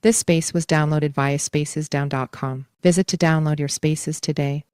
This space was downloaded via spacesdown.com. Visit to download your spaces today.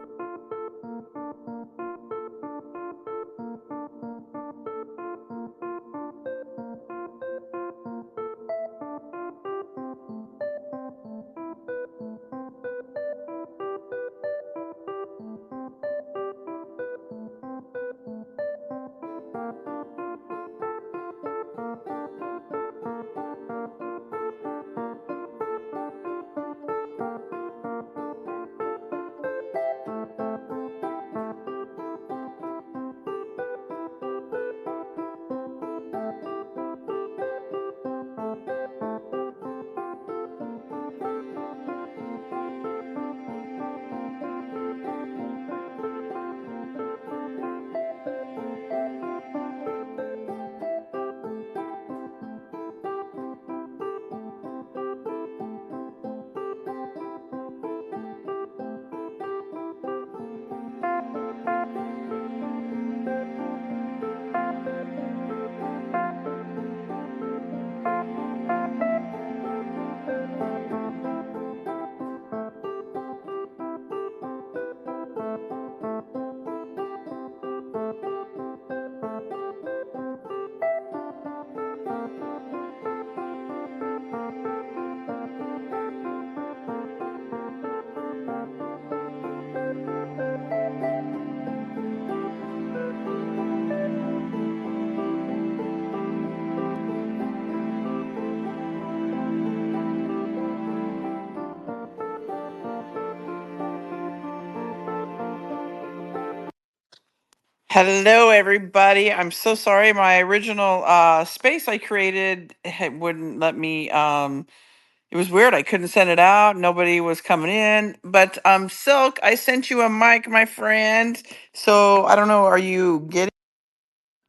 Hello, everybody. I'm so sorry. My original space I created wouldn't let me. It was weird. I couldn't send it out. Nobody was coming in. But Silk, I sent you a mic, my friend. So I don't know. Are you getting?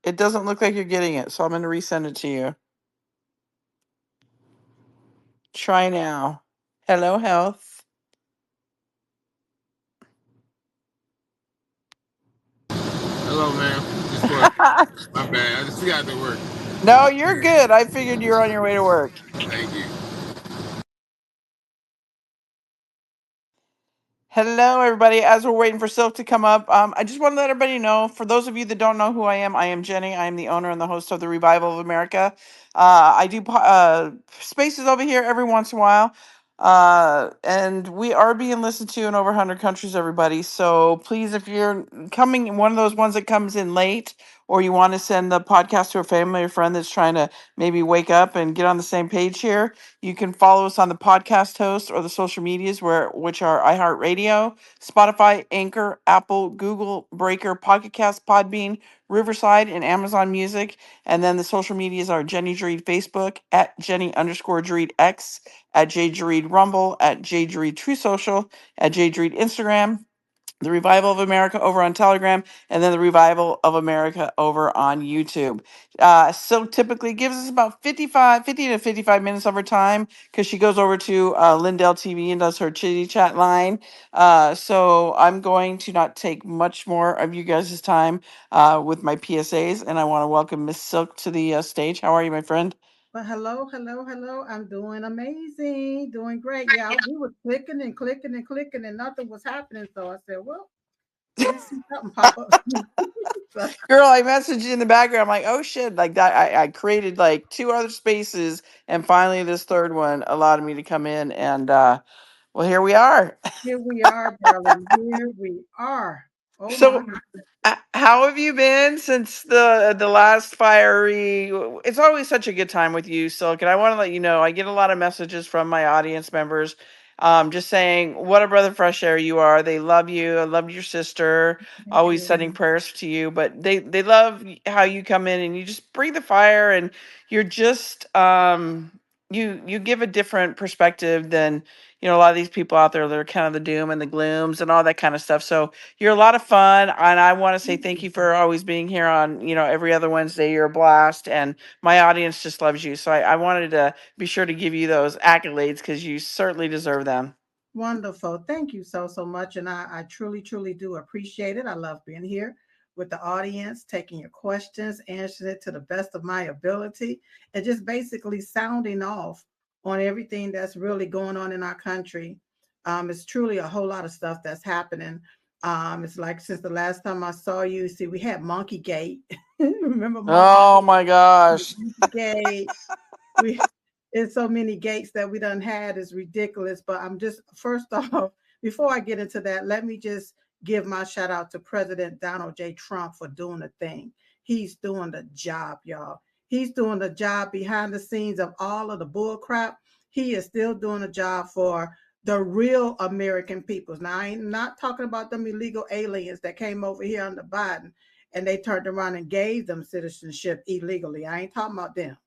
It doesn't look like you're getting it. So I'm going to resend it to you. Try now. Hello, health. Hello, ma'am. Just working. My bad. I just got to work. No, you're good. I figured you're on your way to work. Thank you. Hello, everybody. As we're waiting for Silk to come up, I just want to let everybody know, for those of you that don't know who I am Jenny. I am the owner and the host of the Revival of America. I do spaces over here every once in a while. And we are being listened to in over 100 countries, everybody. So please, if you're coming, one of those ones that comes in late, or you want to send the podcast to a family or friend that's trying to maybe wake up and get on the same page here, you can follow us on the podcast host or the social medias, which are iHeartRadio, Spotify, Anchor, Apple, Google, Breaker, Pocket Cast, Podbean, Riverside, and Amazon Music. And then the social medias are Jenny Dreed Facebook, at Jenny_Dreed X, at J Dreed Rumble, at J Dreed True Social, at J Dreed Instagram, the Revival of America over on Telegram, and then the Revival of America over on YouTube. So typically gives us about 50 to 55 minutes of her time, because she goes over to Lindell TV and does her chitty chat line. So I'm going to not take much more of you guys' time with my PSAs, and I want to welcome Miss Silk to the stage. How are you, my friend? Well, hello, hello, hello. I'm doing amazing, doing great. Yeah, we were clicking and clicking and clicking, and nothing was happening. So I said, well, let me see something pop up. So, Girl, I messaged you in the background. I'm like, oh shit, like that. I created like two other spaces, and finally this third one allowed me to come in, and well, here we are. here we are, darling. Here we are. Oh my. So, how have you been since the last fiery? It's always such a good time with you, Silk. And I want to let you know, I get a lot of messages from my audience members, just saying what a breath of fresh air you are. They love you. I love your sister. Thank Always you. sending prayers to you. But they love how you come in and you just bring the fire, and you're just you give a different perspective than a lot of these people out there that are kind of the doom and the glooms and all that kind of stuff. So you're a lot of fun, and I want to say Thank thank you. you for always being here on, every other Wednesday. You're a blast, and my audience just loves you. So I wanted to be sure to give you those accolades, because you certainly deserve them. Wonderful. Thank you so, so much. And I truly, truly do appreciate it. I love being here with the audience, taking your questions, answering it to the best of my ability, and just basically sounding off on everything that's really going on in our country. It's truly a whole lot of stuff that's happening. It's like since the last time I saw you, see, we had Monkey Gate. Remember Monkey Oh my gosh. Gate? We It's so many gates that we done had is ridiculous. But I'm just first off, before I get into that, let me just give my shout out to President Donald J. Trump for doing the thing. He's doing the job, y'all. He's doing the job behind the scenes of all of the bull crap. He is still doing a job for the real American peoples. Now, I ain't not talking about them illegal aliens that came over here under Biden and they turned around and gave them citizenship illegally. I ain't talking about them.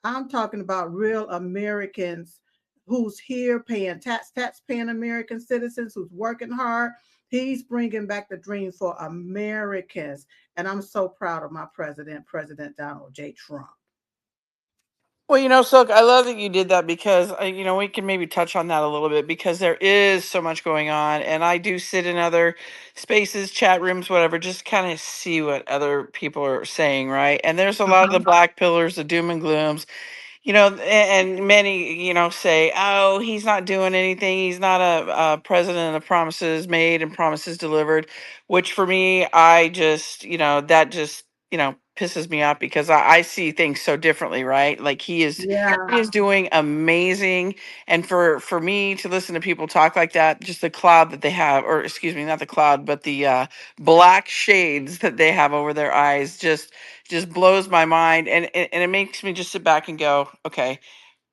I'm talking about real Americans who's here paying tax paying American citizens who's working hard. He's bringing back the dream for Americans. And I'm so proud of my president, President Donald J. Trump. Well, Silk, I love that you did that because, we can maybe touch on that a little bit because there is so much going on. And I do sit in other spaces, chat rooms, whatever, just kind of see what other people are saying, right? And there's a lot of the black pillars, the doom and glooms. And many, say, oh, he's not doing anything. He's not a president of promises made and promises delivered, which for me, I just, that just, pisses me off because I see things so differently, right? Like Yeah. he is doing amazing. And for me to listen to people talk like that, just the cloud that they have, or excuse me, not the cloud, but the black shades that they have over their eyes just blows my mind, and it makes me just sit back and go, okay,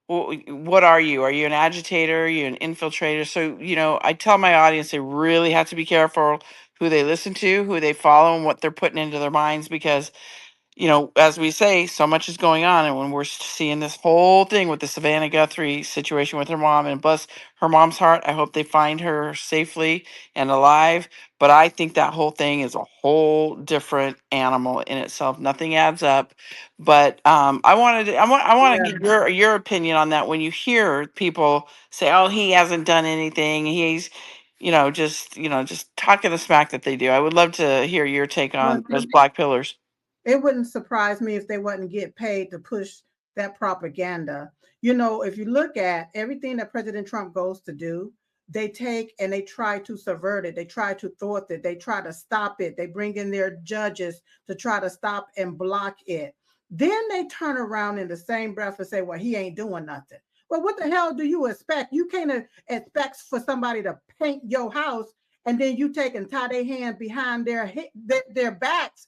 well, what are you? Are you an agitator? Are you an infiltrator? So I tell my audience they really have to be careful who they listen to, who they follow, and what they're putting into their minds because as we say, so much is going on. And when we're seeing this whole thing with the Savannah Guthrie situation with her mom, and bless her mom's heart, I hope they find her safely and alive. But I think that whole thing is a whole different animal in itself. Nothing adds up. But I want to get your opinion on that. When you hear people say, "Oh, he hasn't done anything," he's just talking the smack that they do. I would love to hear your take on those black pillars. It wouldn't surprise me if they wouldn't get paid to push that propaganda. If you look at everything that President Trump goes to do, they take and they try to subvert it. They try to thwart it. They try to stop it. They bring in their judges to try to stop and block it. Then they turn around in the same breath and say, well, he ain't doing nothing. Well, what the hell do you expect? You can't expect for somebody to paint your house and then you take and tie their hand behind their backs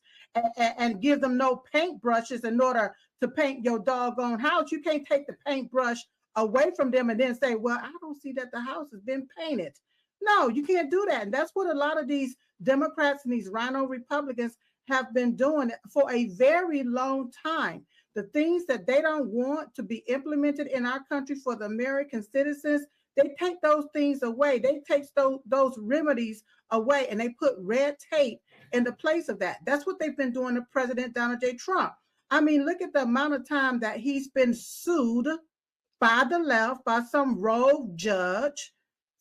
and give them no paintbrushes in order to paint your doggone house. You can't take the paintbrush away from them and then say, well, I don't see that the house has been painted. No, you can't do that. And that's what a lot of these Democrats and these rhino Republicans have been doing for a very long time. The things that they don't want to be implemented in our country for the American citizens, they take those things away. They take those remedies away and they put red tape in the place of that. That's what they've been doing to President Donald J. Trump. I mean, look at the amount of time that he's been sued by the left, by some rogue judge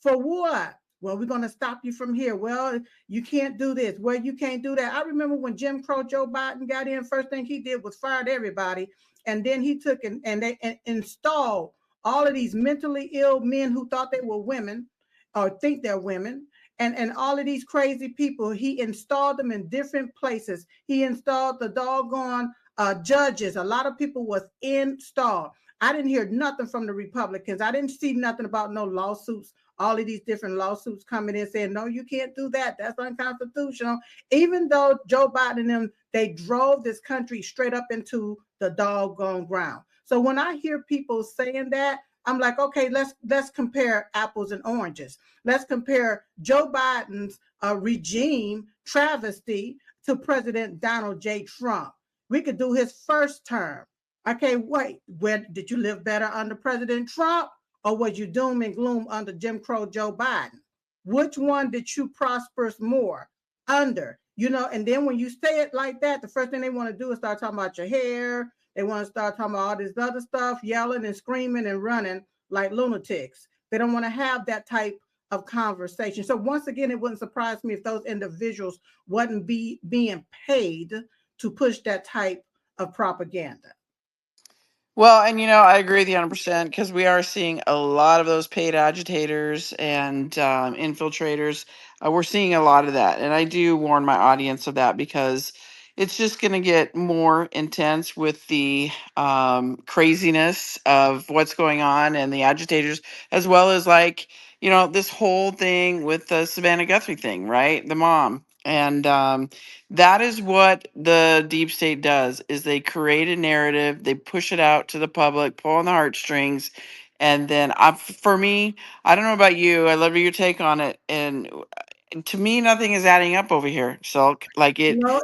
for what? Well, we're going to stop you from here. Well, you can't do this. Well, you can't do that. I remember when Jim Crow Joe Biden got in, first thing he did was fired everybody. And then he took and they installed all of these mentally ill men who thought they were women or think they're women. And all of these crazy people, he installed them in different places. He installed the doggone judges. A lot of people was installed. I didn't hear nothing from the Republicans. I didn't see nothing about no lawsuits. All of these different lawsuits coming in saying, no, you can't do that. That's unconstitutional. Even though Joe Biden and them, they drove this country straight up into the doggone ground. So when I hear people saying that, I'm like, okay, let's compare apples and oranges. Let's compare Joe Biden's regime travesty to President Donald J. Trump. We could do his first term. Okay, wait, where did you live better under President Trump or was you doom and gloom under Jim Crow Joe Biden? Which one did you prosper more under? And then when you say it like that, the first thing they want to do is start talking about your hair. They want to start talking about all this other stuff, yelling and screaming and running like lunatics. They don't want to have that type of conversation. So once again, it wouldn't surprise me if those individuals wouldn't being paid to push that type of propaganda. Well, and I agree with you 100% because we are seeing a lot of those paid agitators and infiltrators. We're seeing a lot of that. And I do warn my audience of that because it's just going to get more intense with the craziness of what's going on and the agitators, as well as this whole thing with the Savannah Guthrie thing, right? The mom. And that is what the deep state does is they create a narrative, they push it out to the public, pull on the heartstrings, and then for me, I don't know about you, I love your take on it, and to me nothing is adding up over here, Silk. No,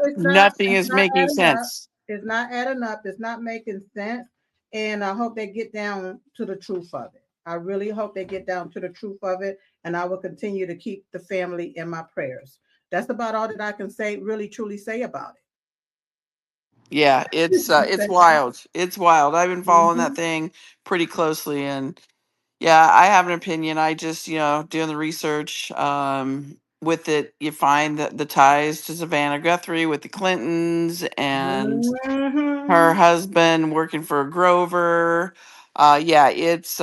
it's not. Nothing It's is not making adding up. sense. It's not adding up. It's not making sense. And I hope they get down to the truth of it. I really hope they get down to the truth of it. And I will continue to keep the family in my prayers. That's about all that I can say, really, truly say about Yeah, it's it. wild. It's wild. I've been following that Mhm. thing pretty closely, and yeah, I have an opinion. I just, doing the research with it, you find that the ties to Savannah Guthrie with the Clintons and her Mhm. husband working for Grover. Yeah, it's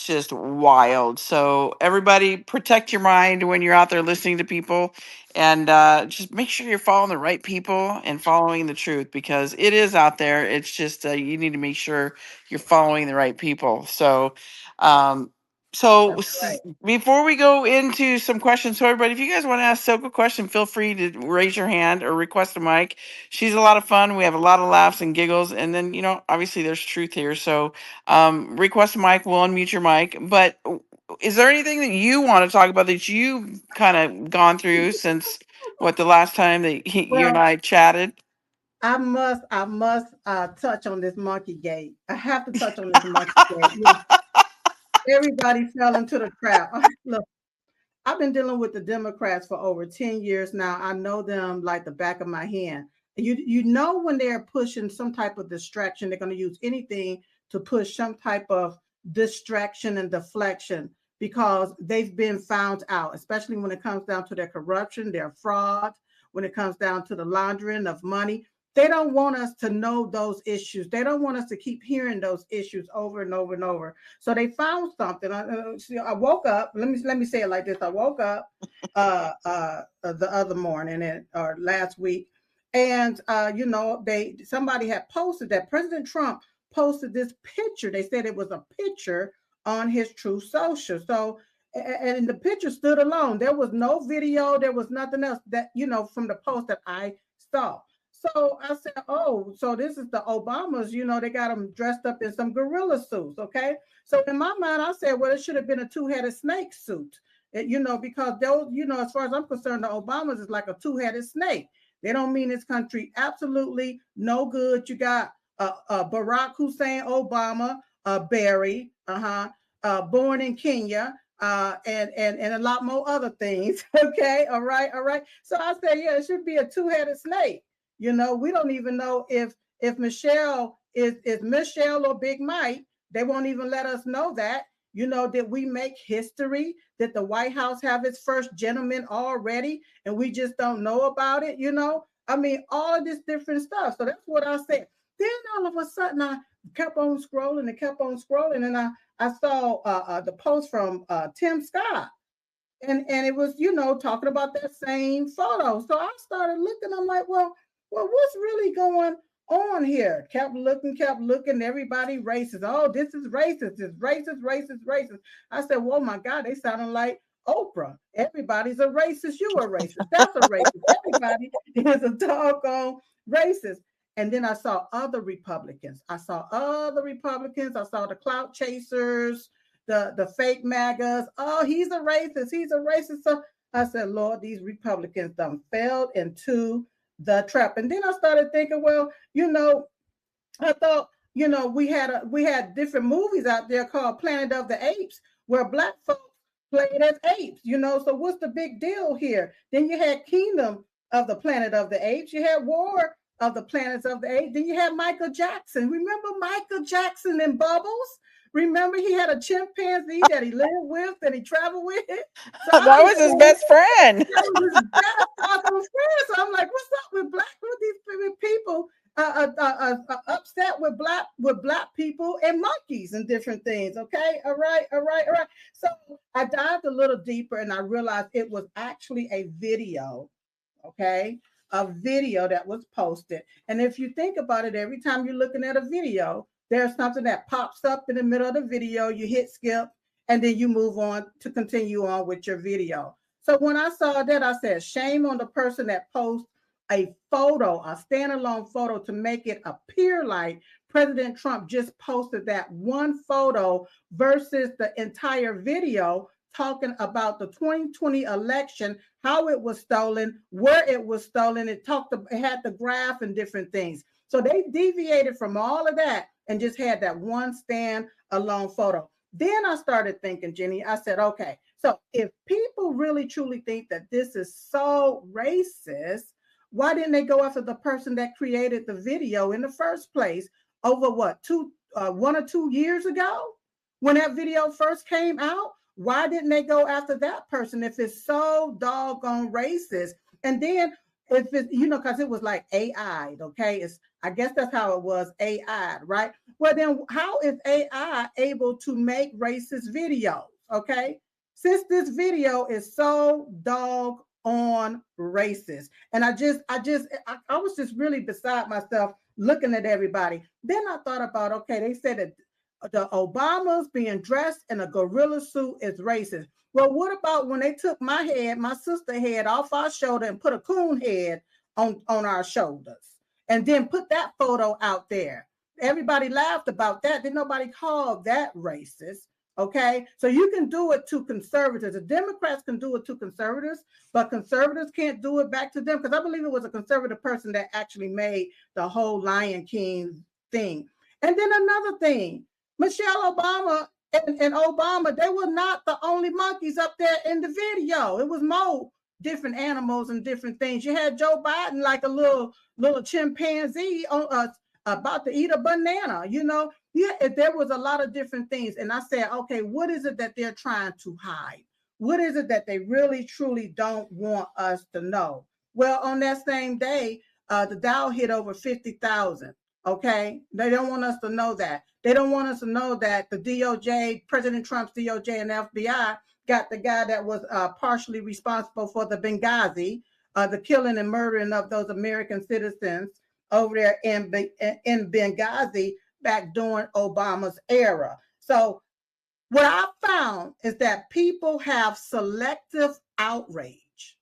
just wild. So everybody, protect your mind when you're out there listening to people, and just make sure you're following the right people and following the truth because it is out there. It's just you need to make sure you're following the right people. So. Um, That's right. Before we go into some questions, so everybody, if you guys want to ask Silk a question, feel free to raise your hand or request a mic. She's a lot of fun. We have a lot of laughs and giggles, and then obviously there's truth here. So, request a mic. We'll unmute your mic. But is there anything that you want to talk about that you've kind of gone through since the last time that you and Well, I chatted? I must touch on this monkey gate. I have to touch on this monkey gate. Look, everybody fell into the trap. Look, I've been dealing with the Democrats for over 10 years now. I know them like the back of my hand. You know when they're pushing some type of distraction, they're going to use anything to push some type of distraction and deflection because they've been found out, especially when it comes down to their corruption, their fraud, when it comes down to the laundering of money. They don't want us to know those issues. They don't want us to keep hearing those issues over and over and over. So they found something. I woke up. Let me say it like this. I woke up the other morning or last week, and somebody had posted that President Trump posted this picture. They said it was a picture on his True Social. So and the picture stood alone. There was no video. There was nothing else that from the post that I saw. So I said, oh, so this is the Obamas, they got them dressed up in some gorilla suits. Okay. So in my mind, I said, well, it should have been a two-headed snake suit, because those, as far as I'm concerned, the Obamas is like a two-headed snake. They don't mean this country absolutely no good. You got Barack Hussein Obama, Barry, born in Kenya, and a lot more other things. Okay, all right. So I said, yeah, it should be a two-headed snake. We don't even know if Michelle is Michelle or Big Mike. They won't even let us know that. Did we make history? Did the White House have its first gentleman already, and we just don't know about it? I mean, all of this different stuff. So that's what I said. Then all of a sudden, I kept on scrolling and I saw the post from Tim Scott, and it was talking about that same photo. So I started looking. I'm like, well, what's really going on here? Kept looking. Everybody racist. Oh, this is racist. It's racist. I said, well, my God, they sounding like Oprah. Everybody's a racist. You a racist. That's a racist. Everybody is a doggone racist. And then I saw other Republicans. I saw the clout chasers, the fake MAGAs. Oh, he's a racist. So I said, Lord, these Republicans done fell into the trap. And then I started thinking, well, I thought, we had different movies out there called Planet of the Apes where black folks played as apes, so what's the big deal here? Then you had Kingdom of the Planet of the Apes, you had War of the Planets of the Apes, then you had Michael Jackson. Remember Michael Jackson in Bubbles? Remember he had a chimpanzee that he lived with and he traveled with? So That was his best friend. that was his best friend. So I'm like, what's up with these people? upset with black people and monkeys and different things. Okay, all right. So I dived a little deeper and I realized it was actually a video. Okay, a video that was posted. And if you think about it, every time you're looking at a video, there's something that pops up in the middle of the video. You hit skip, and then you move on to continue on with your video. So when I saw that, I said, shame on the person that posts a photo, a standalone photo, to make it appear like President Trump just posted that one photo versus the entire video talking about the 2020 election, how it was stolen, where it was stolen. It had the graph and different things. So they deviated from all of that and just had that one stand-alone photo. Then I started thinking, Jenny, I said, okay, so if people really truly think that this is so racist, why didn't they go after the person that created the video in the first place over 1 or 2 years ago when that video first came out? Why didn't they go after that person if it's so doggone racist? And then if it's, because it was like AI, okay? I guess that's how it was, AI, right? Well, then how is AI able to make racist videos, okay? Since this video is so doggone racist. And I was just really beside myself looking at everybody. Then I thought about, okay, they said that the Obamas being dressed in a gorilla suit is racist. Well, what about when they took my sister head off our shoulder and put a coon head on our shoulders and then put that photo out there? Everybody laughed about that. Then nobody called that racist. Okay, so you can do it to conservatives. The Democrats can do it to conservatives, but conservatives can't do it back to them, because I believe it was a conservative person that actually made the whole Lion King thing. And then another thing, Michelle Obama and Obama, they were not the only monkeys up there in the video. It was more different animals and different things. You had Joe Biden like a little chimpanzee about to eat a banana, Yeah, there was a lot of different things. And I said, okay, what is it that they're trying to hide? What is it that they really, truly don't want us to know? Well, on that same day, the Dow hit over 50,000. Okay, they don't want us to know that. They don't want us to know that the DOJ, President Trump's DOJ and FBI got the guy that was partially responsible for the Benghazi, the killing and murdering of those American citizens over there in Benghazi back during Obama's era. So what I found is that people have selective outrage.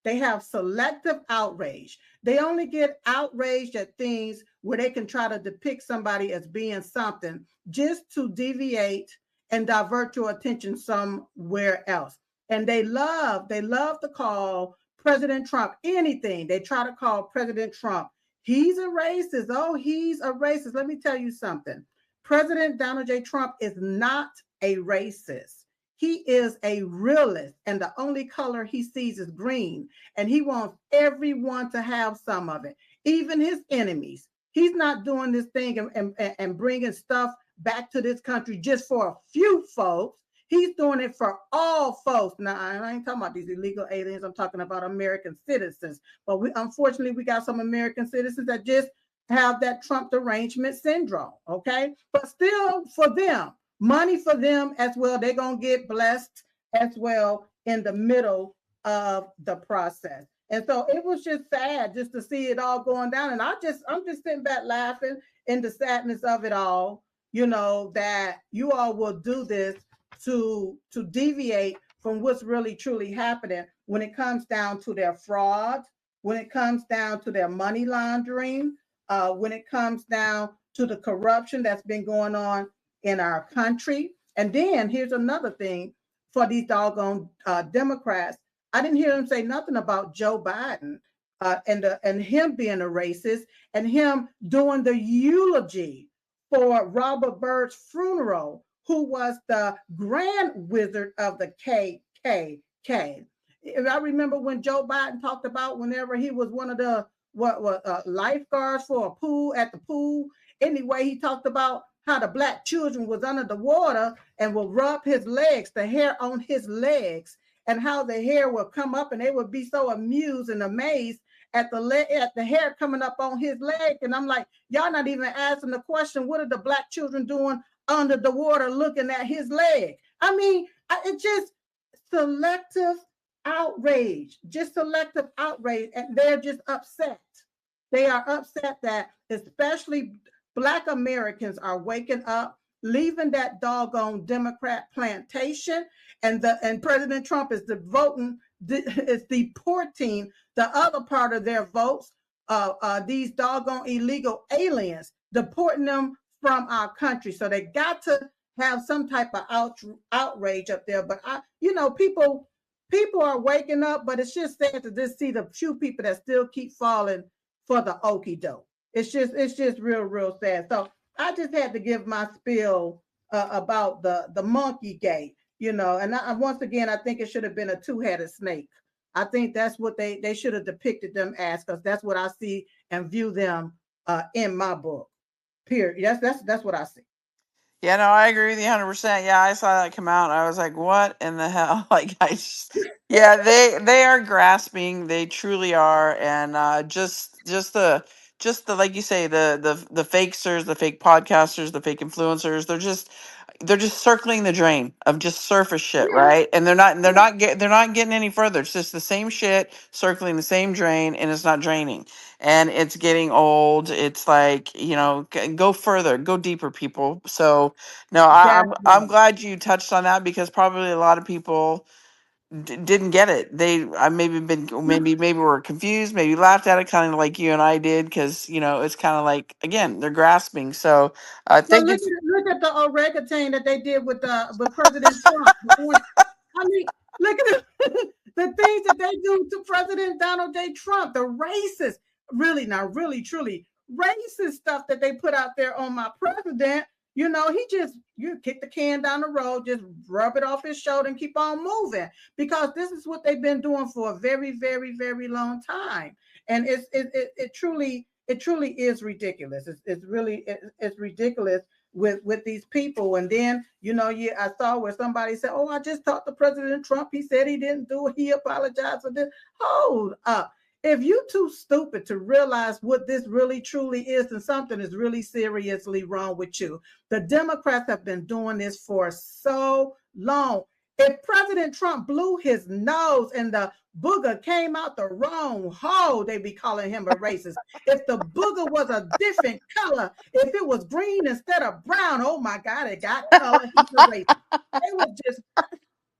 They have selective outrage. They only get outraged at things where they can try to depict somebody as being something just to deviate and divert your attention somewhere else. And they love to call President Trump anything. They try to call President Trump, he's a racist. Oh, he's a racist. Let me tell you something. President Donald J. Trump is not a racist. He is a realist, and the only color he sees is green, and he wants everyone to have some of it, even his enemies. He's not doing this thing and bringing stuff back to this country just for a few folks. He's doing it for all folks. Now, I ain't talking about these illegal aliens. I'm talking about American citizens. But unfortunately, we got some American citizens that just have that Trump derangement syndrome, okay? But still, for them, money for them as well. They're going to get blessed as well in the middle of the process. And so it was just sad just to see it all going down. And I'm just sitting back laughing in the sadness of it all, that you all will do this to deviate from what's really truly happening when it comes down to their fraud, when it comes down to their money laundering, when it comes down to the corruption that's been going on in our country. And then here's another thing for these doggone Democrats. I didn't hear them say nothing about Joe Biden and him being a racist and him doing the eulogy for Robert Byrd's funeral, who was the grand wizard of the KKK. I remember when Joe Biden talked about whenever he was one of the lifeguards for a pool at the pool. Anyway, he talked about how the black children was under the water and will rub his legs, the hair on his legs, and how the hair will come up and they would be so amused and amazed at the leg, at the hair coming up on his leg. And I'm like, y'all not even asking the question, what are the black children doing under the water looking at his leg? I mean, it just selective outrage, just selective outrage. And they're just upset. They are upset that especially Black Americans are waking up, leaving that doggone Democrat plantation, and President Trump is is deporting the other part of their votes, these doggone illegal aliens, deporting them from our country. So they got to have some type of outrage up there. But people are waking up, but it's just sad to just see the few people that still keep falling for the okie doke. It's just real sad. So I just had to give my spiel about the monkey gate, and once again, I think it should have been a two-headed snake. I think that's what they should have depicted them as, because that's what I see and view them in my book. Period. That's what I see. Yeah, no, I agree with you 100%. Yeah, I saw that come out. I was like, what in the hell? Like, yeah, they are grasping. They truly are. And just the like you say, the fakesters, the fake podcasters, the fake influencers, they're just circling the drain of just surface shit, right? And they're not getting any further. It's just the same shit circling the same drain, and it's not draining, and it's getting old. It's like, go further, go deeper, people. So no, I'm glad you touched on that, because probably a lot of people didn't get it. They maybe were confused, maybe laughed at it, kind of like you and I did, because it's kind of like, again, they're grasping. So I Well, think it's look at the orangutan that they did with President Trump. I mean, look at the things that they do to President Donald J. Trump, the racist, really, truly racist stuff that they put out there on my president. You kick the can down the road, just rub it off his shoulder and keep on moving, because this is what they've been doing for a very, very, very long time. And it truly is ridiculous. It's ridiculous with these people. And then I saw where somebody said, "Oh, I just talked to President Trump. He said he didn't do it. He apologized for this." Hold up. If you're too stupid to realize what this really truly is, then something is really seriously wrong with you. The Democrats have been doing this for so long. If President Trump blew his nose and the booger came out the wrong hole, they be calling him a racist. If the booger was a different color, if it was green instead of brown, oh my God, it got color, he's a racist. They would just,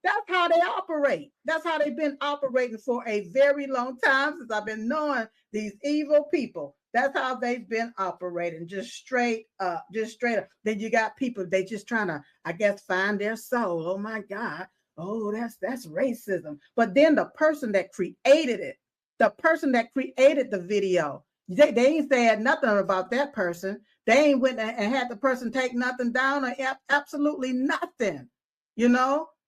that's how they operate. That's how they've been operating for a very long time, since I've been knowing these evil people. That's how they've been operating, just straight up. Then you got people, they just trying to, I guess, find their soul. Oh my God. Oh, that's racism. But then the person that created it, the person that created the video, they ain't said nothing about that person. They ain't went and had the person take nothing down, or absolutely nothing,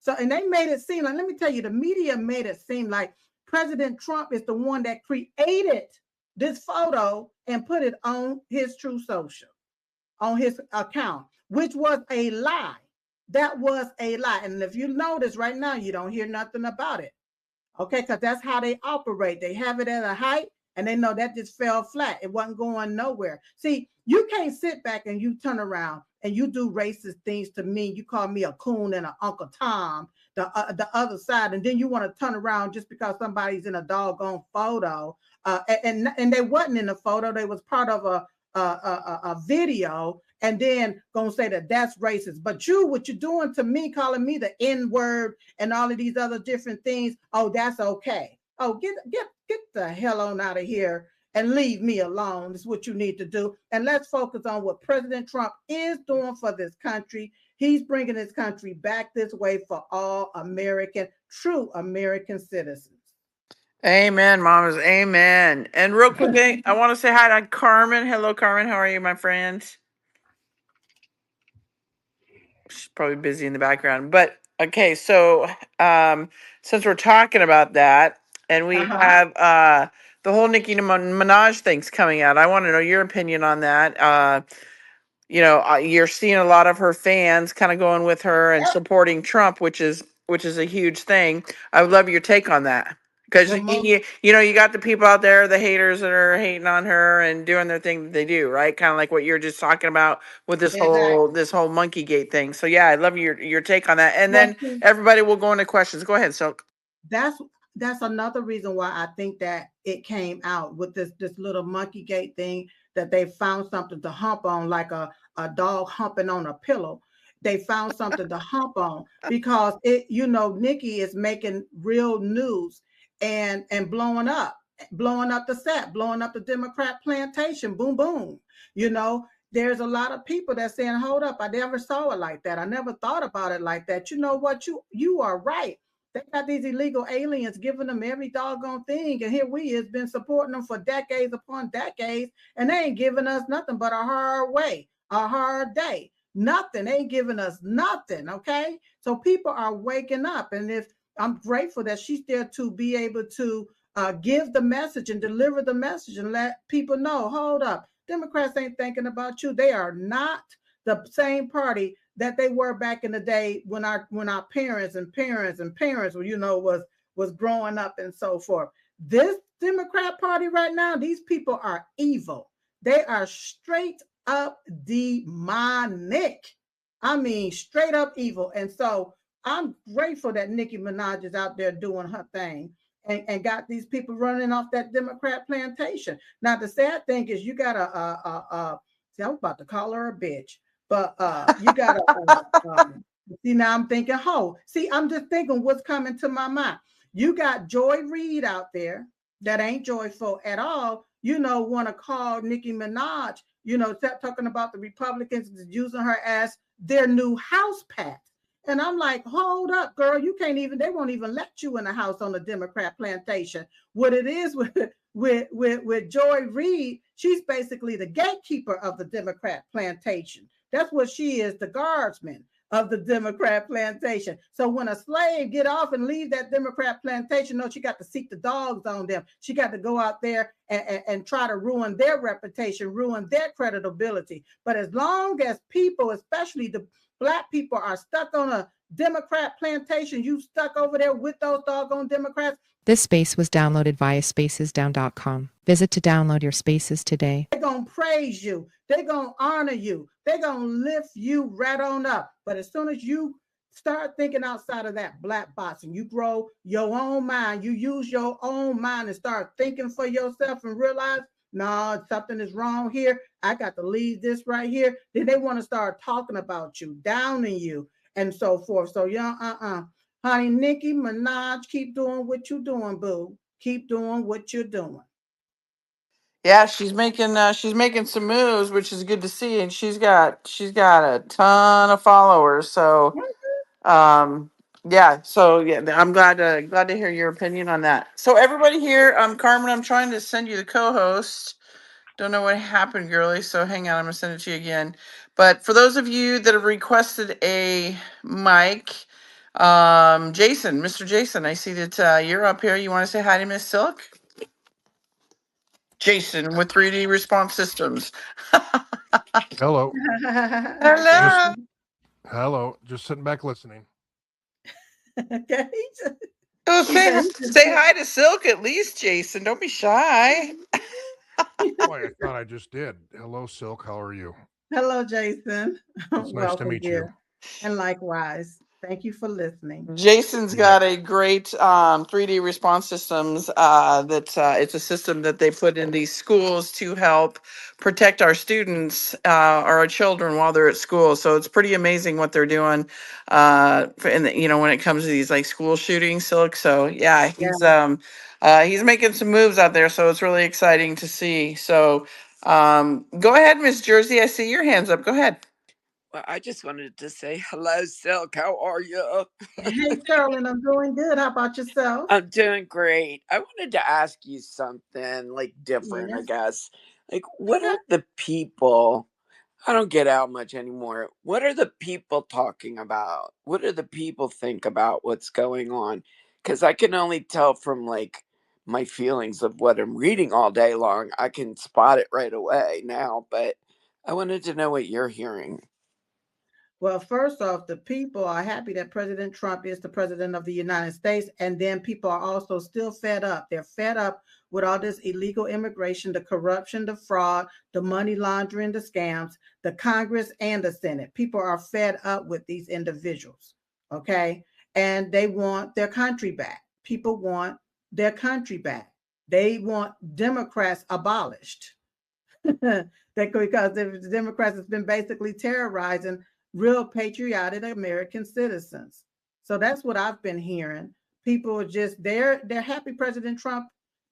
So, and they made it seem like, let me tell you, the media made it seem like President Trump is the one that created this photo and put it on his True Social, on his account, which was a lie. That was a lie. And if you notice right now, you don't hear nothing about it. Okay, because that's how they operate. They have it at a height, and they know that just fell flat. It wasn't going nowhere. See, you can't sit back and you turn around and you do racist things to me. You call me a coon and an Uncle Tom, the other side, and then you want to turn around just because somebody's in a doggone photo, and they wasn't in a photo. They was part of a video, and then gonna say that that's racist. But what you're doing to me, calling me the N-word and all of these other different things, oh, that's okay. Oh, get the hell on out of here and leave me alone is what you need to do. And let's focus on what President Trump is doing for this country. He's bringing this country back this way for all true American citizens. Amen, mamas. Amen. And real quick, I want to say hi to Carmen. Hello, Carmen. How are you, my friend? She's probably busy in the background. But okay, so since we're talking about that, and we have the whole Nicki Minaj thing's coming out, I want to know your opinion on that. You're seeing a lot of her fans kind of going with her and supporting Trump, which is a huge thing. I would love your take on that. Because Well, most you got the people out there, the haters that are hating on her and doing their thing that they do, right? Kind of like what you're just talking about with exactly. this whole monkey gate thing. So yeah, I love your take on that. And Well, then see, everybody will go into questions. Go ahead, Silk. that's that's another reason why I think that it came out with this little monkey gate thing, that they found something to hump on, like a dog humping on a pillow. They found something to hump on because Nikki is making real news and blowing up the set, blowing up the Democrat plantation. Boom, boom. You know, there's a lot of people that saying, hold up, I never saw it like that. I never thought about it like that. You know what? You are right. They got these illegal aliens giving them every doggone thing, and here we has been supporting them for decades upon decades, and they ain't giving us nothing but a hard way, a hard day. Nothing. They ain't giving us nothing. Okay, so people are waking up, and if I'm grateful that she's there to be able to give the message and deliver the message and let people know, hold up, Democrats ain't thinking about you. They are not the same party that they were back in the day when our parents and parents and parents was growing up and so forth. This Democrat Party right now, these people are evil. They are straight up demonic. I mean, straight up evil. And so I'm grateful that Nicki Minaj is out there doing her thing and got these people running off that Democrat plantation. Now, the sad thing is you got see, I was about to call her a bitch, but you got to, see, now I'm thinking, see, I'm just thinking what's coming to my mind. You got Joy Reid out there that ain't joyful at all, want to call Nicki Minaj, talking about the Republicans using her as their new house pat. And I'm like, hold up, girl, you can't even, they won't even let you in the house on the Democrat plantation. What it is with Joy Reid, she's basically the gatekeeper of the Democrat plantation. That's what she is, the guardsman of the Democrat plantation. So when a slave get off and leave that Democrat plantation, no, she got to seek the dogs on them. She got to go out there and try to ruin their reputation, ruin their credibility. But as long as people, especially the Black people, are stuck on a Democrat plantation, you stuck over there with those doggone Democrats. This space was downloaded via spacesdown.com. Visit to download your spaces today. They're going to praise you. They're going to honor you. They're going to lift you right on up. But as soon as you start thinking outside of that black box and you grow your own mind, you use your own mind and start thinking for yourself and realize, no, something is wrong here. I got to leave this right here. Then they want to start talking about you, downing you, and so forth. So, honey, Nicki Minaj, keep doing what you're doing, boo. Keep doing what you're doing. Yeah, she's making some moves, which is good to see, and she's got a ton of followers. So yeah, I'm glad to hear your opinion on that. So everybody here, Carmen, I'm trying to send you the co-host. Don't know what happened, girly. So hang on, I'm gonna send it to you again. But for those of you that have requested a mic, Jason, Mr. Jason, I see that you're up here. You want to say hi to Miss Silk? Jason with 3D Response Systems. Hello. Hello. Hello. Just sitting back listening. Okay. Oh, say hi to Silk at least, Jason. Don't be shy. Boy, I thought I just did. Hello, Silk. How are you? Hello, Jason. It's nice to meet you. And likewise. Thank you for listening. Jason's got a great 3D response systems it's a system that they put in these schools to help protect our students or our children while they're at school. So it's pretty amazing what they're doing when it comes to these like school shootings, Silk. So yeah, he's making some moves out there, so it's really exciting to see. So go ahead, Miss Jersey. I see your hands up. Go ahead. Well, I just wanted to say hello, Silk. How are you? Hey, Carolyn, I'm doing good. How about yourself? I'm doing great. I wanted to ask you something like different, I Yes. guess. Like, what are the people? I don't get out much anymore. What are the people talking about? What do the people think about what's going on? Because I can only tell from like my feelings of what I'm reading all day long. I can spot it right away now, but I wanted to know what you're hearing. Well, first off, the people are happy that President Trump is the president of the United States. And then people are also still fed up. They're fed up with all this illegal immigration, the corruption, the fraud, the money laundering, the scams, the Congress and the Senate. People are fed up with these individuals. Okay. And they want their country back. People want their country back. They want Democrats abolished. Because the Democrats has been basically terrorizing real patriotic American citizens. So that's what I've been hearing. People are just they're happy President Trump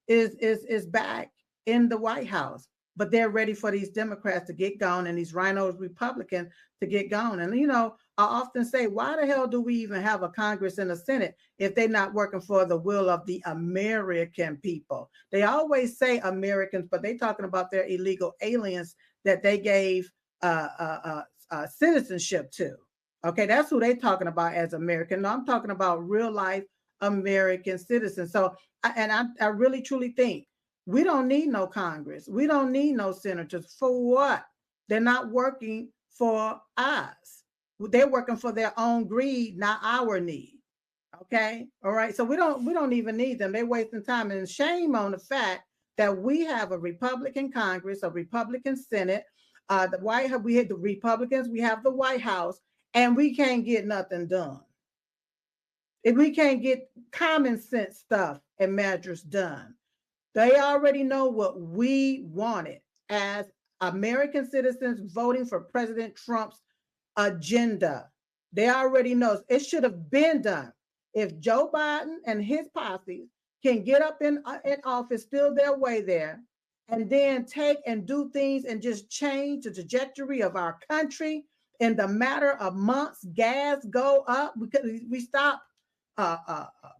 is back in the White House, but they're ready for these Democrats to get gone and these rhino Republicans to get gone. And I often say, why the hell do we even have a Congress and a Senate if they're not working for the will of the American people? They always say Americans, but they're talking about their illegal aliens that they gave citizenship to. Okay, that's who they're talking about as American. No, I'm talking about real life American citizens. So, I really truly think we don't need no Congress. We don't need no senators. For what? They're not working for us. They're working for their own greed, not our need. Okay, all right. So we don't even need them. They're wasting time, and shame on the fact that we have a Republican Congress, a Republican Senate. The White House, we had the Republicans, we have the White House, and we can't get nothing done. If we can't get common sense stuff and measures done, they already know what we wanted as American citizens voting for President Trump's agenda. They already know it should have been done. If Joe Biden and his posse can get up in office, still their way there, and then take and do things and just change the trajectory of our country in the matter of months, gas go up because we stop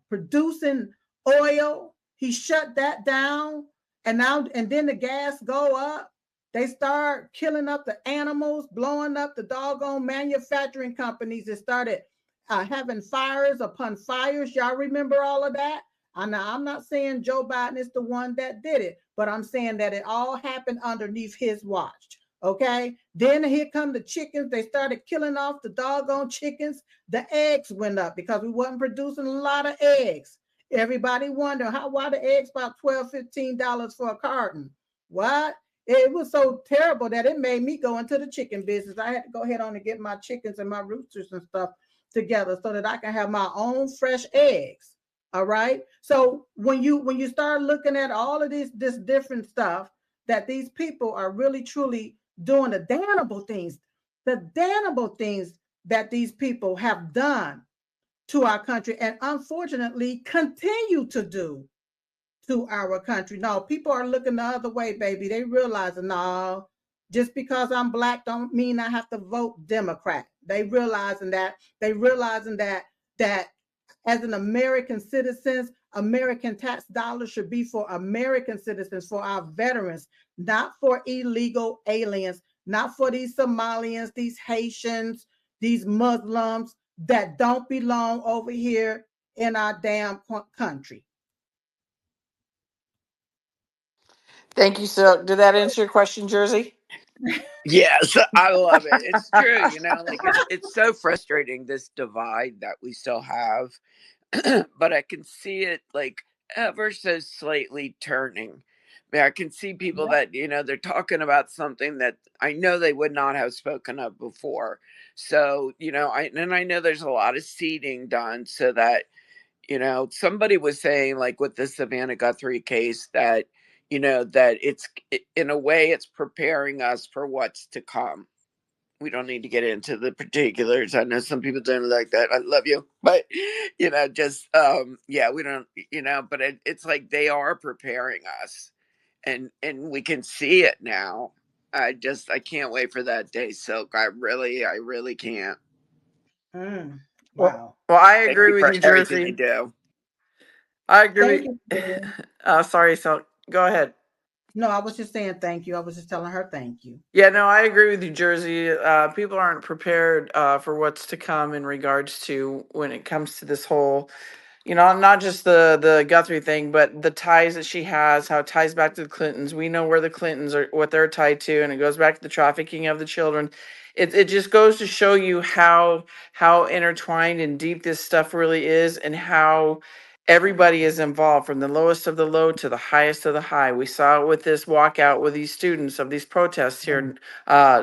producing oil. He shut that down, and then the gas go up. They start killing up the animals, blowing up the doggone manufacturing companies that started having fires upon fires. Y'all remember all of that? I'm not saying Joe Biden is the one that did it, but I'm saying that it all happened underneath his watch. Okay. Then here come the chickens. They started killing off the doggone chickens. The eggs went up because we wasn't producing a lot of eggs. Everybody wonder why the eggs about $12, $15 for a carton. What? It was so terrible that it made me go into the chicken business. I had to go ahead on and get my chickens and my roosters and stuff together so that I can have my own fresh eggs. All right. So when you start looking at all of this different stuff that these people are really truly doing the damnable things that these people have done to our country and unfortunately continue to do to our country. No, people are looking the other way, baby. They realize, no, just because I'm black don't mean I have to vote Democrat. They realizing that as an American citizens, American tax dollars should be for American citizens, for our veterans, not for illegal aliens, not for these Somalians, these Haitians, these Muslims that don't belong over here in our damn country. Thank you. So, did that answer your question, Jersey? Yes, I love it. It's true, like it's so frustrating, this divide that we still have. But I can see it like ever so slightly turning. I can see people that, they're talking about something that I know they would not have spoken of before. So, I know there's a lot of seeding done so that, somebody was saying, like with the Savannah Guthrie case, that, that it's in a way it's preparing us for what's to come. We don't need to get into the particulars. I know some people don't like that. I love you, but just yeah, we don't, but it's like they are preparing us, and we can see it now. I can't wait for that day, Silk. I really can't. Wow. Well, I Thank agree you with for you, everything they Jersey. do. I agree. Thank you. Sorry, so go ahead. No, I was just saying thank you. I was just telling her thank you. Yeah, no, I agree with you, Jersey. People aren't prepared for what's to come in regards to when it comes to this whole, not just the Guthrie thing, but the ties that she has, how it ties back to the Clintons. We know where the Clintons are, what they're tied to, and it goes back to the trafficking of the children. it just goes to show you how intertwined and deep this stuff really is, and how everybody is involved from the lowest of the low to the highest of the high. We saw it with this walkout with these students of these protests here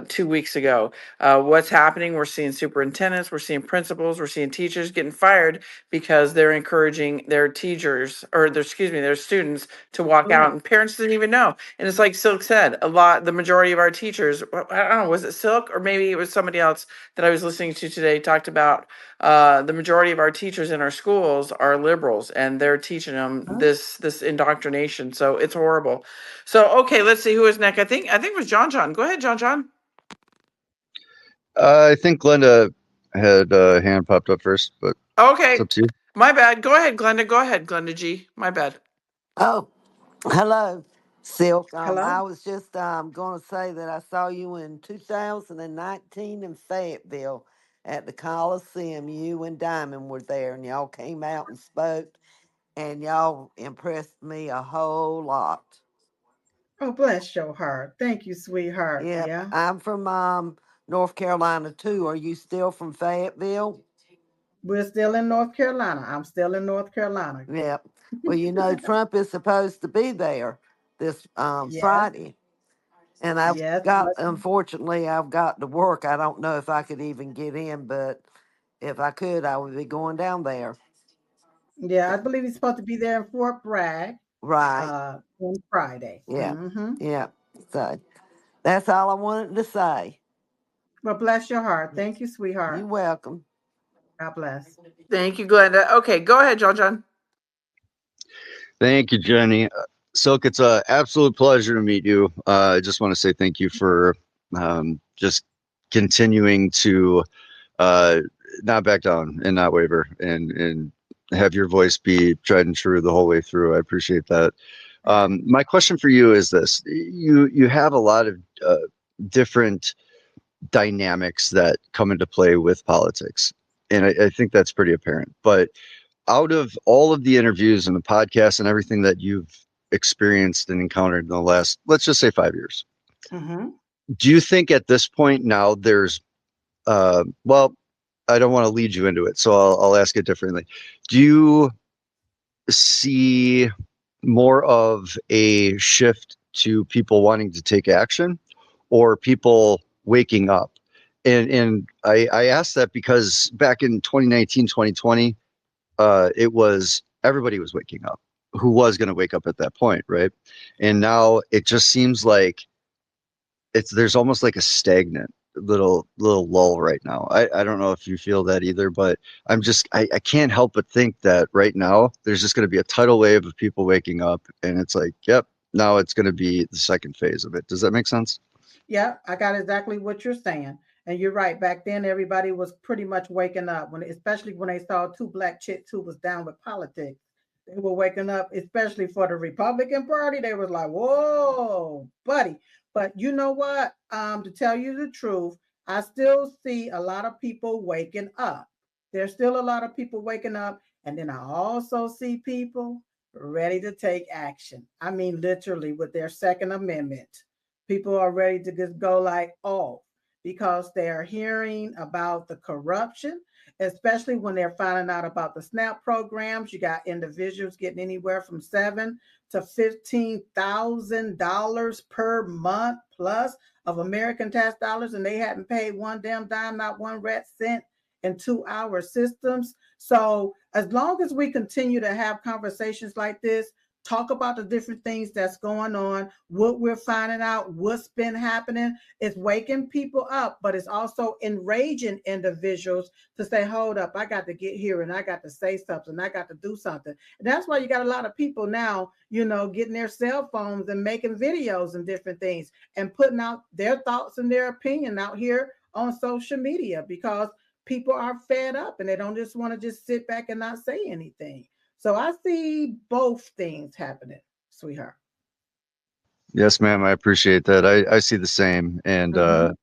2 weeks ago. What's happening? We're seeing superintendents, we're seeing principals, we're seeing teachers getting fired because they're encouraging their teachers, or their students to walk out, and parents didn't even know. And it's like Silk said, the majority of our teachers, I don't know, was it Silk or maybe it was somebody else that I was listening to today, talked about the majority of our teachers in our schools are liberals, and they're teaching them this indoctrination. So it's horrible. So okay, let's see who is next. I think it was John. Go ahead, John. I think Glenda had a hand popped up first, but okay, it's up to you. My bad. Go ahead, Glenda. Go ahead, Glenda G. My bad. Oh, hello, Silk. Hello. I was just going to say that I saw you in 2019 in Fayetteville at the Coliseum. You and Diamond were there, and y'all came out and spoke, and y'all impressed me a whole lot. Oh, bless your heart. Thank you, sweetheart. Yep. Yeah. I'm from North Carolina too. Are you still from Fayetteville? We're still in North Carolina. I'm still in North Carolina. Yep. Well, you know, Trump is supposed to be there this Yes. Friday. And Yes, unfortunately, I've got to work. I don't know if I could even get in, but if I could, I would be going down there. yeah, I believe he's supposed to be there in Fort Bragg Right. on Friday. Yeah. Mm-hmm. Yeah. So that's all I wanted to say. Well, bless your heart. Thank you, sweetheart. You're welcome. God bless. Thank you, Glenda. Okay, go ahead, John. Thank you, Jenny. Silk, it's an absolute pleasure to meet you. I just want to say thank you for just continuing to not back down and not waver, and have your voice be tried and true the whole way through. I appreciate that. My question for you is this: you have a lot of different dynamics that come into play with politics, and I think that's pretty apparent. But out of all of the interviews and the podcasts and everything that you've experienced and encountered in the last, let's just say 5 years, do you think at this point now there's, well, I don't want to lead you into it, so I'll ask it differently. Do you see more of a shift to people wanting to take action, or people waking up? And I asked that because back in 2019, 2020, it was everybody was waking up who was going to wake up at that point, right? And now it just seems like there's almost like a stagnant little lull right now. I don't know if you feel that either, but I can't help but think that right now there's just going to be a tidal wave of people waking up, and it's like, yep, now it's going to be the second phase of it. Does that make sense? Yeah, I got exactly what you're saying. And you're right. Back then, everybody was pretty much waking up, especially when they saw two black chicks who was down with politics. They were waking up, especially for the Republican Party. They was like, whoa, buddy. But you know what? To tell you the truth, I still see a lot of people waking up. There's still a lot of people waking up. And then I also see people ready to take action. I mean, literally with their Second Amendment. People are ready to just go like, oh, because they're hearing about the corruption, especially when they're finding out about the SNAP programs. You got individuals getting anywhere from $7,000 to $15,000 per month plus of American tax dollars, and they hadn't paid one damn dime, not one red cent into our systems. So as long as we continue to have conversations like this, talk about the different things that's going on, what we're finding out, what's been happening. It's waking people up, but it's also enraging individuals to say, hold up, I got to get here and I got to say something. I got to do something. And that's why you got a lot of people now, getting their cell phones and making videos and different things and putting out their thoughts and their opinion out here on social media, because people are fed up and they don't just want to just sit back and not say anything. So I see both things happening, sweetheart. Yes, ma'am. I appreciate that. I see the same, and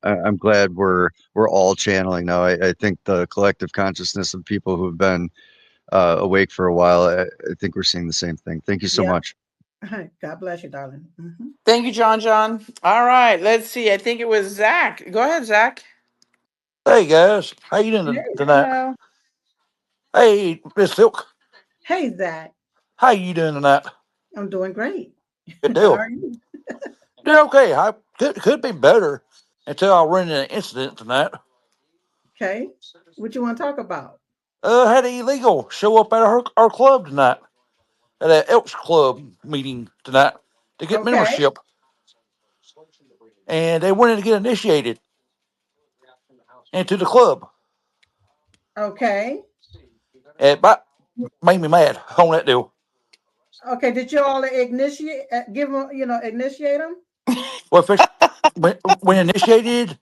I'm glad we're all channeling now. I think the collective consciousness of people who have been awake for a while, I think we're seeing the same thing. Thank you so much. God bless you, darling. Thank you, John. All right, let's see. I think it was Zach. Go ahead, Zach. Hey guys, how you doing Hey, tonight? Hello. Hey, Miss Silk, hey, Zach. how you doing tonight? I'm doing great. Good How are deal. you? Doing okay. I could be better until I run into an incident tonight. Okay. What you want to talk about? Had an illegal show up at our club tonight at an Elks Club meeting tonight to get Okay. membership, and they wanted to get initiated into the club. Okay. It made me mad on that deal. Okay. Did you all initiate, give them, initiate them? Well, first, when initiated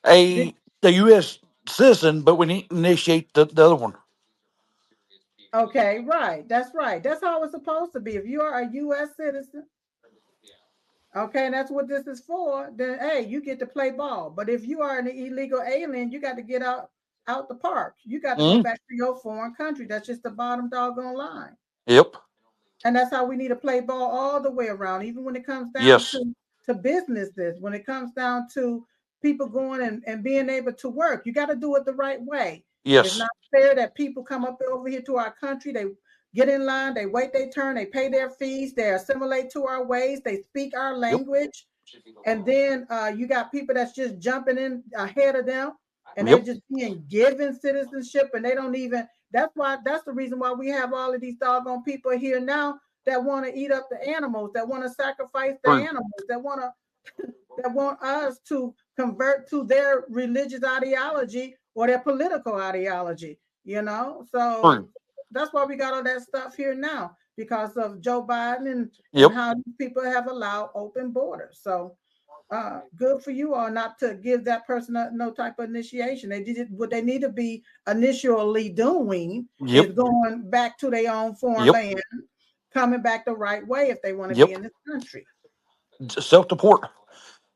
Did, the U.S. citizen, but we need to initiate the other one. okay. Right. That's right. That's how it's supposed to be. If you are a U.S. citizen, okay, and that's what this is for, then, hey, you get to play ball. But if you are an illegal alien, you got to get out the park. You got to go Mm? back to your foreign country. That's just the bottom doggone line. Yep. And that's how we need to play ball all the way around, even when it comes down Yes. to businesses, when it comes down to people going and being able to work. You got to do it the right way. It's Yes. not fair that people come up over here to our country, they get in line, they wait their turn, they pay their fees, they assimilate to our ways, they speak our Yep. language, and then you got people that's just jumping in ahead of them, and they're Yep. just being given citizenship, and they don't even. That's the reason why we have all of these doggone people here now that want to eat up the animals, that want to sacrifice the True. animals, that want us to convert to their religious ideology or their political ideology. So True. that's why we got all that stuff here now, because of Joe Biden and Yep. how people have allowed open borders. So good for you all not to give that person no type of initiation. They did what they need to be initially doing Yep. is going back to their own foreign Yep. land, coming back the right way if they want to Yep. be in this country. Self support.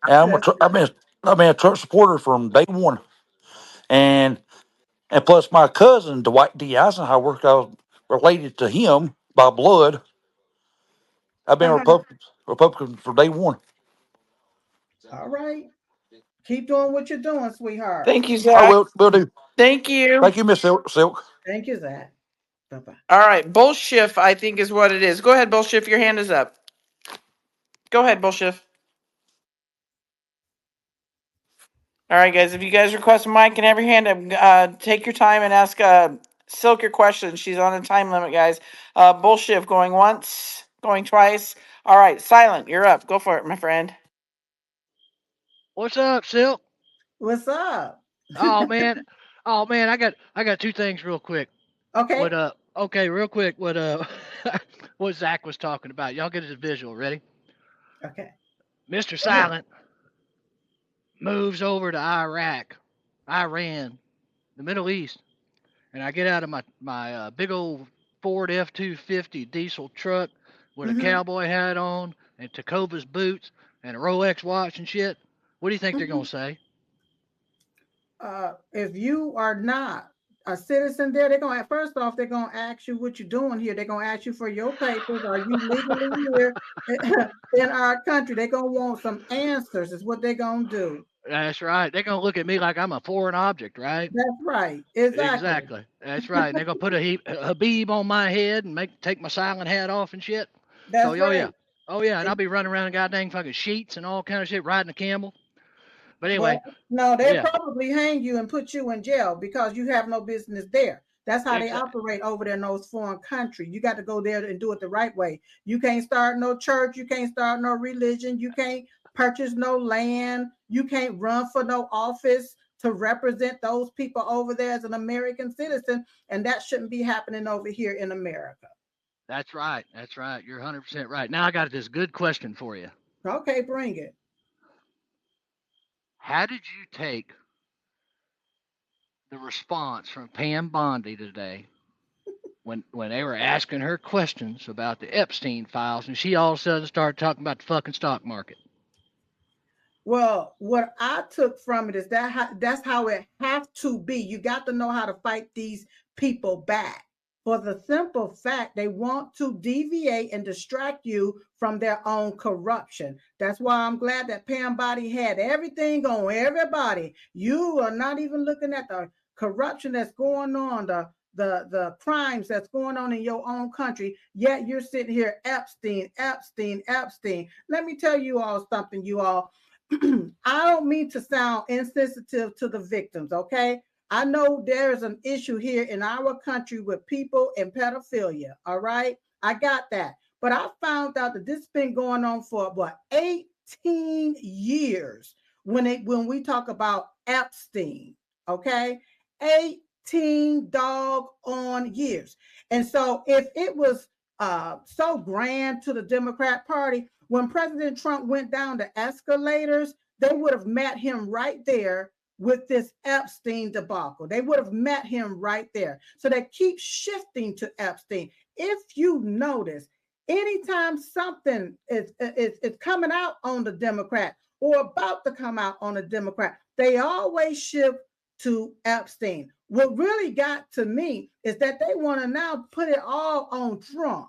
And That's I've been a Trump supporter from day one, and plus my cousin Dwight D. Eisenhower, I was related to him by blood. I've been a Republican for day one. all right. Keep doing what you're doing, sweetheart. Thank you, I Zach. will do. Thank you. Thank you, Miss Silk. Thank you, Zach. Bye-bye. All right, bullshift, I think is what it is. Go ahead, bullshift. Your hand is up. Go ahead, bullshift. All right, guys. If you guys request a mic and have your hand up, take your time and ask Silk your question. She's on a time limit, guys. Bullshift going once, going twice. All right, Silent, you're up. Go for it, my friend. What's up, Silk? What's up? Oh man, oh man, I got two things real quick. Okay. Okay, real quick. What Zach was talking about. Y'all get his visual. Ready? Okay. Mr. Go ahead. Silent moves over to Iran, the Middle East, and I get out of my big old Ford F-250 diesel truck with a cowboy hat on and Tacovas boots and a Rolex watch and shit. What do you think they're gonna say? If you are not a citizen there, first off, they're gonna ask you what you're doing here. They're gonna ask you for your papers. Are you legally here in our country? They're gonna want some answers, is what they're gonna do. That's right. They're gonna look at me like I'm a foreign object, right? That's right. Exactly. Exactly. That's right. And they're gonna put a Habib on my head and take my silent hat off and shit. That's So, right. oh yeah, and I'll be running around in goddamn fucking sheets and all kind of shit, riding a camel. But anyway, Well, no, they'll yeah, probably hang you and put you in jail because you have no business there. That's how they exactly. operate over there in those foreign countries. You got to go there and do it the right way. You can't start no church. You can't start no religion. You can't purchase no land. You can't run for no office to represent those people over there as an American citizen. And that shouldn't be happening over here in America. That's right. That's right. You're 100% right. Now I got this good question for you. Okay, bring it. How did you take the response from Pam Bondi today when they were asking her questions about the Epstein files, and she all of a sudden started talking about the fucking stock market? Well, what I took from it is that's how it has to be. You got to know how to fight these people back. for the simple fact they want to deviate and distract you from their own corruption. That's why I'm glad that Pam Body had everything on everybody. You are not even looking at the corruption that's going on, the crimes that's going on in your own country, yet you're sitting here Epstein. Let me tell you all something, you all. I don't mean to sound insensitive to the victims, okay? I know there's an issue here in our country with people and pedophilia, all right? I got that. But I found out that this has been going on for what, 18 years when we talk about Epstein, okay? 18 doggone years. And so if it was so grand to the Democrat Party, when President Trump went down the escalators, they would have met him right there with this Epstein debacle. They would have met him right there. So they keep shifting to Epstein. If you notice, anytime something is coming out on the Democrat or about to come out on a Democrat, they always shift to Epstein. What really got to me is that they want to now put it all on Trump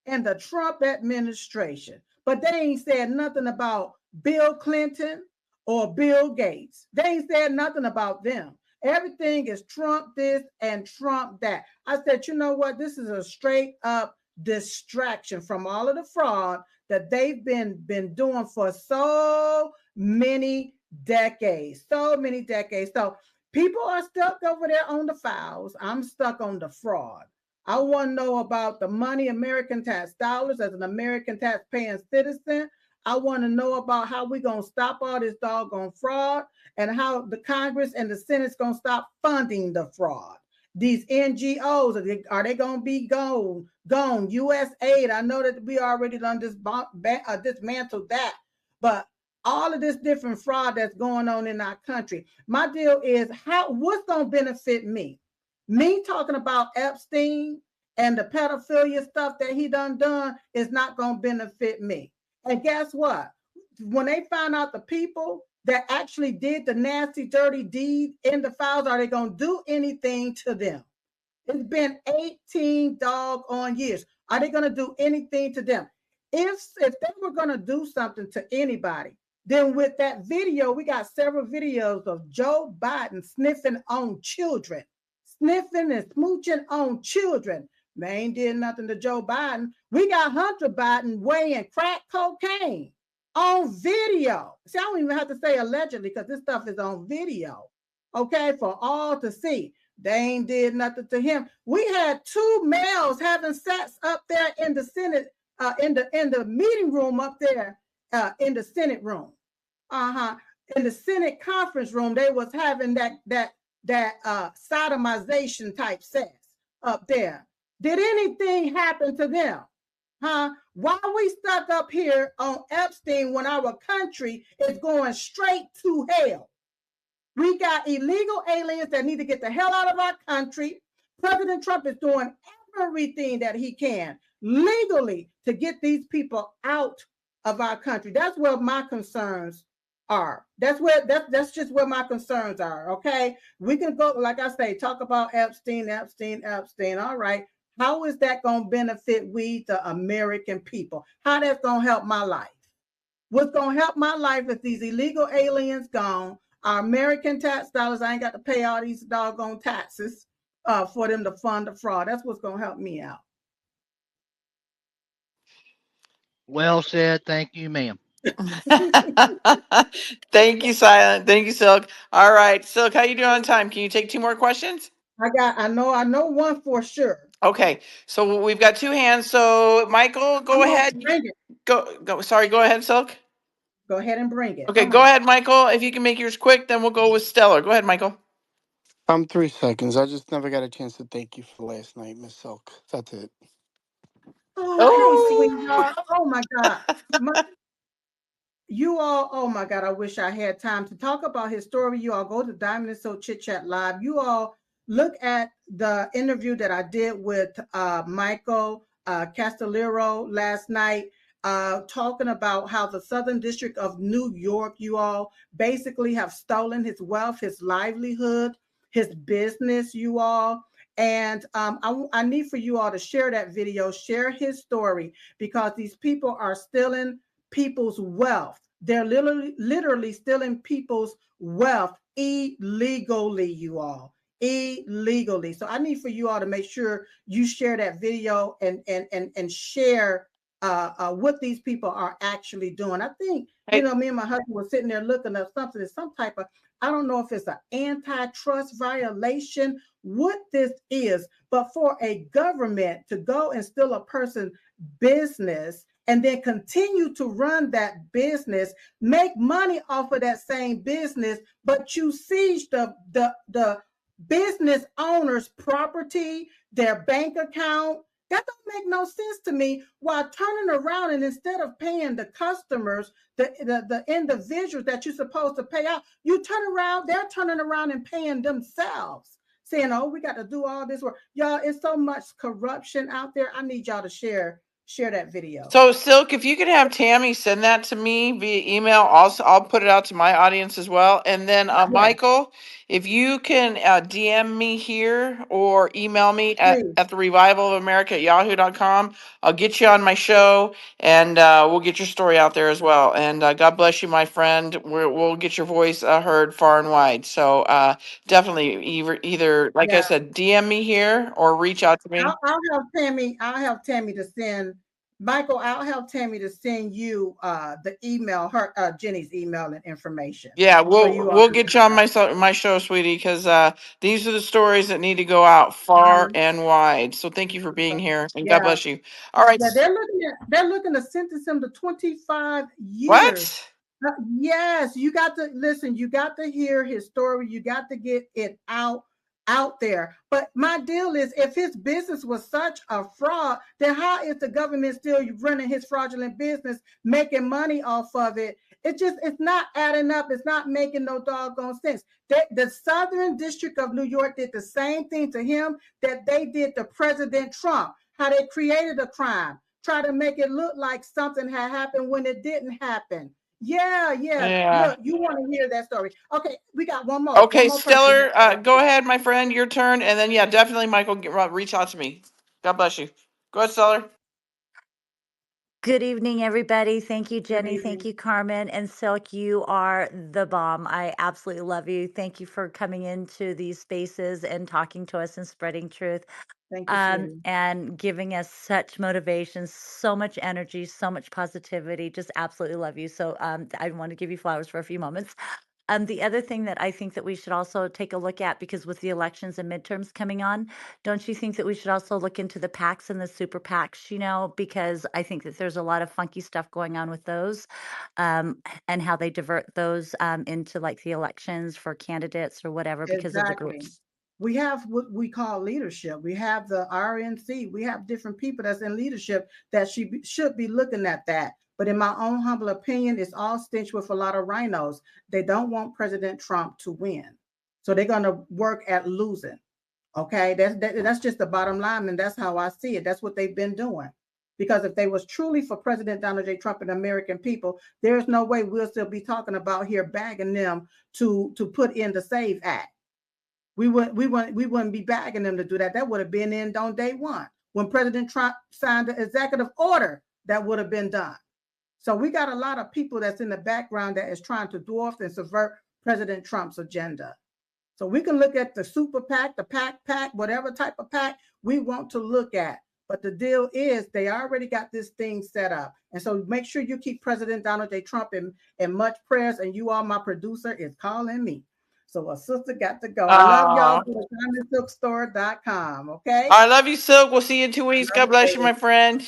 and the Trump administration. But they ain't said nothing about Bill Clinton or Bill Gates. They ain't said nothing about them. Everything is Trump this and Trump that. I said, you know what? This is a straight up distraction from all of the fraud that they've been doing for so many decades. So people are stuck over there on the files. I'm stuck on the fraud. I want to know about the money, American tax dollars, as an American tax-paying citizen. I want to know about how we're going to stop all this doggone fraud and how the Congress and the Senate's going to stop funding the fraud. These NGOs, are they going to be gone? U.S. aid, I know that we already done dismantled that, but all of this different fraud that's going on in our country. My deal is, what's going to benefit me? Me talking about Epstein and the pedophilia stuff that he done is not going to benefit me. And guess what? When they find out the people that actually did the nasty, dirty deed in the files, are they going to do anything to them? It's been 18 doggone years. Are they going to do anything to them? If they were going to do something to anybody, then with that video, we got several videos of Joe Biden sniffing on children. Sniffing and smooching on children. Man, ain't did nothing to Joe Biden. We got Hunter Biden weighing crack cocaine on video. See, I don't even have to say allegedly because this stuff is on video, okay, for all to see. They ain't did nothing to him. We had two males having sex up there in the Senate, in the meeting room up there, in the Senate room. In the Senate conference room, they was having that sodomization type sex up there. Did anything happen to them? Why are we stuck up here on Epstein when our country is going straight to hell? We got illegal aliens that need to get the hell out of our country. President Trump is doing everything that he can legally to get these people out of our country. That's where my concerns are. That's just where my concerns are. Okay, we can go, like I say, talk about Epstein. All right, how is that going to benefit we, the American people? How that's going to help my life? What's going to help my life if these illegal aliens gone? Our American tax dollars, I ain't got to pay all these doggone taxes for them to fund the fraud. That's what's going to help me out. Well said. Thank you, ma'am. Thank you, Silent. Thank you, Silk. All right, Silk, how you doing on time? Can you take two more questions? I know one for sure. Okay, so we've got two hands. So Michael, go ahead. Bring it. Go. Sorry, go ahead, Silk. Go ahead and bring it. Okay, go ahead, Michael. If you can make yours quick, then we'll go with Stellar. Go ahead, Michael. 3 seconds. I just never got a chance to thank you for last night, Miss Silk. That's it. Oh, hey, sweetheart. Oh my God. You all, oh my God, I wish I had time to talk about his story. You all go to Diamond and So Chit Chat Live. You all look at the interview that I did with Michael Castellero last night, talking about how the Southern District of New York, you all basically have stolen his wealth, his livelihood, his business, you all. And I need for you all to share that video, share his story, because these people are stealing people's wealth. They're literally stealing people's wealth illegally, you all. Illegally. So I need for you all to make sure you share that video and share what these people are actually doing. I think, you know, me and my husband were sitting there looking at something, some type of, I don't know if it's an antitrust violation, what this is, but for a government to go and steal a person's business and then continue to run that business, make money off of that same business, but you siege the business owner's property, their bank account. That don't make no sense to me. While turning around and instead of paying the customers, the individuals that you're supposed to pay out, you turn around, they're turning around and paying themselves, saying, oh, we got to do all this work. Y'all, it's so much corruption out there. I need y'all to share that video. So, Silk, if you could have Tammy send that to me via email, I'll put it out to my audience as well. And then, Yeah, Michael, if you can DM me here or email me please. at the Revival of America at yahoo.com, I'll get you on my show and we'll get your story out there as well. And God bless you, my friend. We'll get your voice heard far and wide. So definitely either, like I Yeah. said, DM me here or reach out to me. I'll have Tammy to send Michael. I'll have Tammy to send you the email, her Jenny's email and information. Yeah, So we'll get you on my show, sweetie, because these are the stories that need to go out far and wide. So thank you for being here, and God Yeah. bless you. All right. Yeah, they're looking to sentence him to 25 years. What? Yes, you got to listen, you got to hear his story, you got to get it out there. But my deal is, if his business was such a fraud, then how is the government still running his fraudulent business, making money off of it? It's not adding up. It's not making no doggone sense. The Southern District of New York did the same thing to him that they did to President Trump. How they created a crime, try to make it look like something had happened when it didn't happen. Yeah. Look, you want to hear that story. Okay, we got one more. Okay, One more person. Stellar, go ahead, my friend, your turn, and then definitely, Michael, reach out to me. God bless you. Go ahead, Stellar. Good evening, everybody. Thank you, Good Jenny. evening. Thank you, Carmen. And Silk, you are the bomb. I absolutely love you. Thank you for coming into these spaces and talking to us and spreading truth. Thank you, sweetie. And giving us such motivation, so much energy, so much positivity. Just absolutely love you. So I want to give you flowers for a few moments. The other thing that I think that we should also take a look at, because with the elections and midterms coming on, don't you think that we should also look into the PACs and the super PACs, because I think that there's a lot of funky stuff going on with those, and how they divert those into like the elections for candidates or whatever because of the Exactly. groups. We have what we call leadership. We have the RNC. We have different people that's in leadership that should be looking at that. But in my own humble opinion, it's all stitched with a lot of rhinos. They don't want President Trump to win. So they're going to work at losing. Okay, that's just the bottom line, and that's how I see it. That's what they've been doing. Because if they was truly for President Donald J. Trump and the American people, there's no way we'll still be talking about here bagging them to put in the SAVE Act. We wouldn't be bagging them to do that. That would have been in on day one. When President Trump signed the executive order, that would have been done. So we got a lot of people that's in the background that is trying to dwarf and subvert President Trump's agenda. So we can look at the super PAC, the PAC, whatever type of PAC we want to look at. But the deal is they already got this thing set up. And so make sure you keep President Donald J. Trump in much prayers. And you all, my producer, is calling me. So a sister got to go. I love y'all. Go to DiamondSilkStore.com. Okay. I love you, Silk. We'll see you in 2 weeks. God bless you, my friend.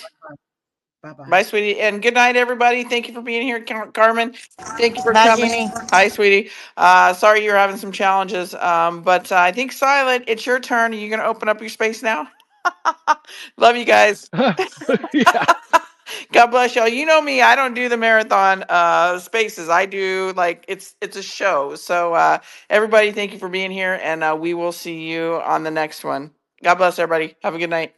Bye-bye. Bye, sweetie. And good night, everybody. Thank you for being here, Carmen. Thank you for Bye, coming. Jenny. Hi, sweetie. Sorry you're having some challenges. But I think, Silent, it's your turn. Are you going to open up your space now? Love you guys. Yeah. God bless y'all. You know me, I don't do the marathon spaces. I do like it's a show. So everybody, thank you for being here, and we will see you on the next one. God bless everybody. Have a good night.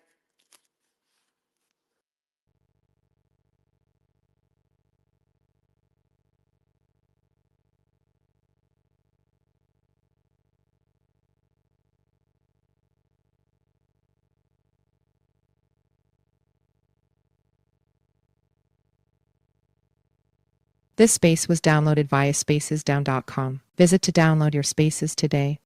This space was downloaded via spacesdown.com. Visit to download your spaces today.